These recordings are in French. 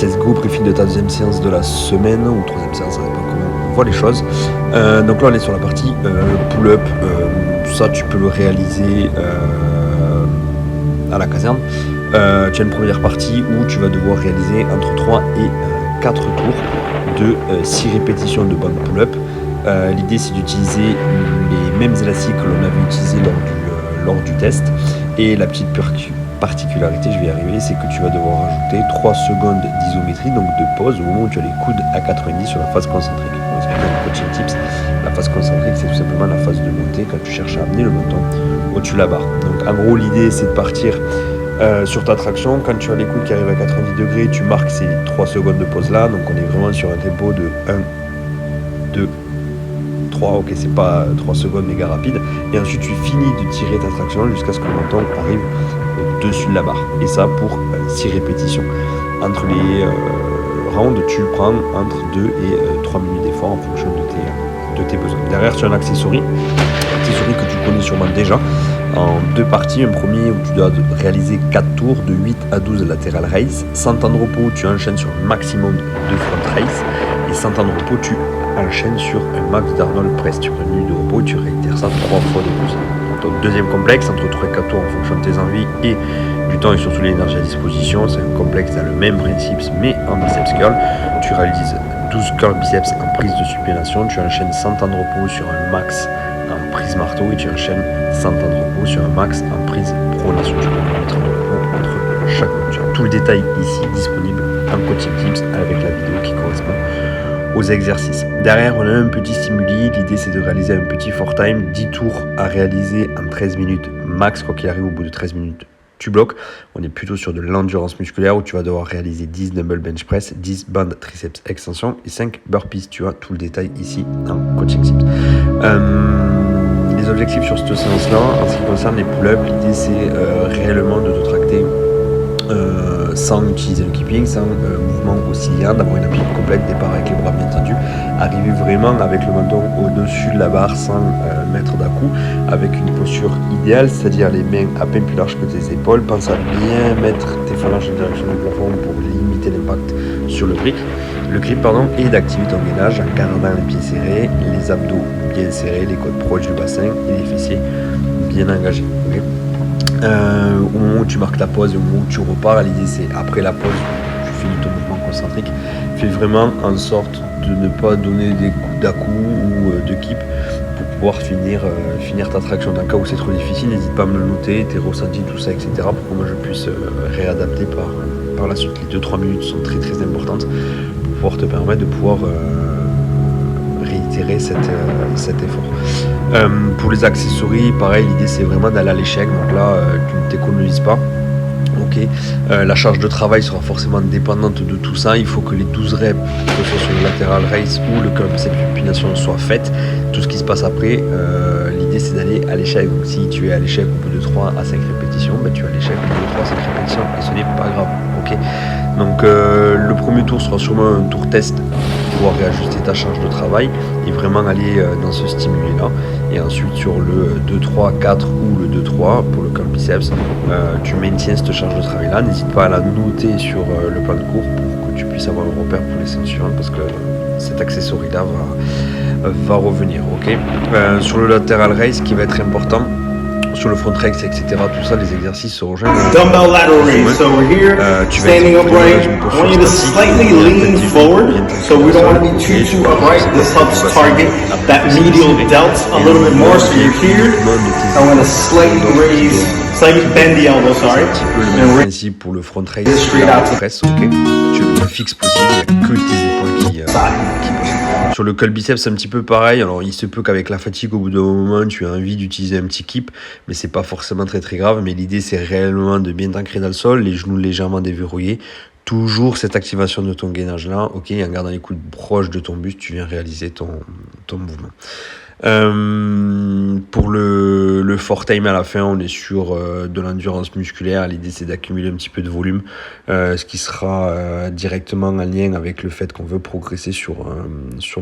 let's go, préfile de ta deuxième séance de la semaine, ou troisième séance, ça dépend comment on voit les choses. Donc là on est sur la partie pull-up, ça tu peux le réaliser à la caserne. Tu as une première partie où tu vas devoir réaliser entre 3 et 4 tours de 6 répétitions de bande pull-up. L'idée c'est d'utiliser les mêmes élastiques que l'on avait utilisés lors du test, et la petite particularité, je vais y arriver, c'est que tu vas devoir rajouter 3 secondes d'isométrie, donc de pause au moment où tu as les coudes à 90 sur la phase concentrique. On explique dans le coaching tips, la phase concentrique c'est tout simplement la phase de montée quand tu cherches à amener le menton au-dessus de la barre. Donc en gros l'idée c'est de partir sur ta traction. Quand tu as les coudes qui arrivent à 90 degrés, tu marques ces 3 secondes de pause là, donc on est vraiment sur un tempo de 1, 2, 3, ok c'est pas 3 secondes méga rapide, et ensuite tu finis de tirer ta traction jusqu'à ce que le menton arrive au-dessus de la barre, et ça pour 6 répétitions. Entre les rounds tu prends entre 2 et 3 minutes d'effort en fonction de tes besoins. Derrière tu as un accessory que tu connais sûrement déjà, en 2 parties. Un premier où tu dois réaliser 4 tours de 8 à 12 lateral raise. Sans temps de repos, tu enchaînes sur un maximum de front raise. Et sans temps de repos, tu enchaînes sur un max d'Arnold press. Sur une minute de repos, tu réitères ça 3 fois de plus. Donc deuxième complexe, entre 3 et 4 tours en fonction de tes envies et du temps et surtout l'énergie à disposition. C'est un complexe dans le même principe, mais en biceps curl. Tu réalises 12 curl biceps en prise de supination. Tu enchaînes sans temps de repos sur un max en prise marteau, et tu enchaînes sans temps de repos sur un max en prise pronation. Tu peux mettre un repos entre chaque monture. Tout le détail ici disponible en coaching tips avec la vidéo qui correspond aux exercices. Derrière on a un petit stimuli, l'idée c'est de réaliser un petit 4 time, 10 tours à réaliser en 13 minutes max. Quoi qu'il arrive, au bout de 13 minutes tu bloques. On est plutôt sur de l'endurance musculaire où tu vas devoir réaliser 10 dumbbell bench press, 10 bandes triceps extension et 5 burpees. Tu as tout le détail ici en coaching tips. Les objectifs sur cette séance là en ce qui concerne les pull-ups, l'idée c'est réellement de te tracter sans utiliser le keeping, sans mouvement oscillant, d'avoir une appui complète, départ avec les bras bien tendus, arriver vraiment avec le menton au-dessus de la barre sans mettre d'à-coup, avec une posture idéale, c'est-à-dire les mains à peine plus larges que tes épaules. Pense à bien mettre tes phalanges en direction du plafond pour limiter l'impact sur le grip, et d'activer ton gainage en gardant les pieds serrés, les abdos bien serrés, les côtes proches du bassin et les fessiers bien engagés. Okay, au moment où tu marques la pause et au moment où tu repars, l'idée c'est après la pause, tu finis ton mouvement concentrique, fais vraiment en sorte de ne pas donner des coups d'à-coup ou de keep pour pouvoir finir ta traction. Dans le cas où c'est trop difficile, n'hésite pas à me le noter, tes ressentis, tout ça, etc. pour que moi je puisse réadapter par la suite. Les 2-3 minutes sont très très importantes pour pouvoir te permettre de pouvoir réitérer cet effort. Pour les accessories, pareil, l'idée c'est vraiment d'aller à l'échec, donc là tu ne t'économises pas. Ok, la charge de travail sera forcément dépendante de tout ça. Il faut que les 12 reps, que ce soit sur le lateral raise ou le curl biceps supination, soient faites. Tout ce qui se passe après, l'idée c'est d'aller à l'échec. Donc si tu es à l'échec au bout de 3 à 5 répétitions, tu es à l'échec au bout de 3 à 5 répétitions et ce n'est pas grave. Ok, donc le premier tour sera sûrement un tour test pour pouvoir réajuster ta charge de travail et vraiment aller dans ce stimuli là. Et ensuite sur le 2-3, 4 ou le 2-3 pour le curl biceps, tu maintiens cette charge de travail là. N'hésite pas à la noter sur le plan de cours pour que tu puisses avoir le repère pour les séances suivantes, parce que cet accessory là va revenir. Ok, sur le lateral raise, ce qui va être important, sur le front raise, etc. Tout ça, les exercices se rejoignent. Dumbbell lateral raise. So we're here, standing upright. I want you to slightly lean forward, so we don't want to be too upright. This helps target that medial delt a little bit more. So you're here. I want to slightly raise, slightly bend the elbow. Sorry. C'est un petit peu le même principe pour le front raise. La presse, ok. Tu le plus fixe possible. Il n'y a que tes épaules qui bougent. Sur le curl biceps, c'est un petit peu pareil. Alors, il se peut qu'avec la fatigue, au bout d'un moment, tu aies envie d'utiliser un petit keep, mais c'est pas forcément très très grave. Mais l'idée, c'est réellement de bien t'ancrer dans le sol, les genoux légèrement déverrouillés. Toujours cette activation de ton gainage là, ok, en gardant les coudes proches de ton buste, tu viens réaliser ton mouvement. Pour le fort time à la fin, on est sur de l'endurance musculaire. L'idée, c'est d'accumuler un petit peu de volume, ce qui sera directement en lien avec le fait qu'on veut progresser sur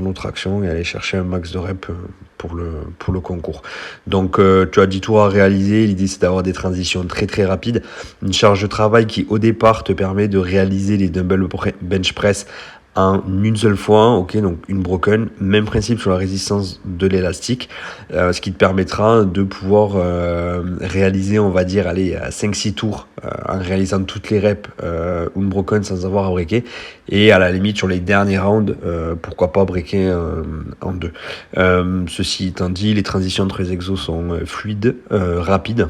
notre action et aller chercher un max de reps pour le concours. Donc, tu as 10 tours à réaliser. L'idée, c'est d'avoir des transitions très très rapides. Une charge de travail qui, au départ, te permet de réaliser les dumbbell bench press en une seule fois, ok, donc une broken, même principe sur la résistance de l'élastique, ce qui te permettra de pouvoir réaliser, on va dire, 5-6 tours en réalisant toutes les reps une broken sans avoir à breaker, et à la limite sur les derniers rounds, pourquoi pas breaker en 2. Ceci étant dit, les transitions entre les exos sont fluides, rapides.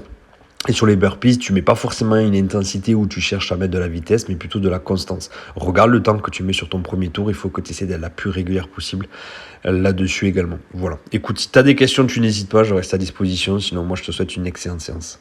Et sur les burpees, tu mets pas forcément une intensité où tu cherches à mettre de la vitesse, mais plutôt de la constance. Regarde le temps que tu mets sur ton premier tour, il faut que tu essaies d'être la plus régulière possible là-dessus également. Voilà. Écoute, si tu as des questions, tu n'hésites pas, je reste à disposition. Sinon, moi, je te souhaite une excellente séance.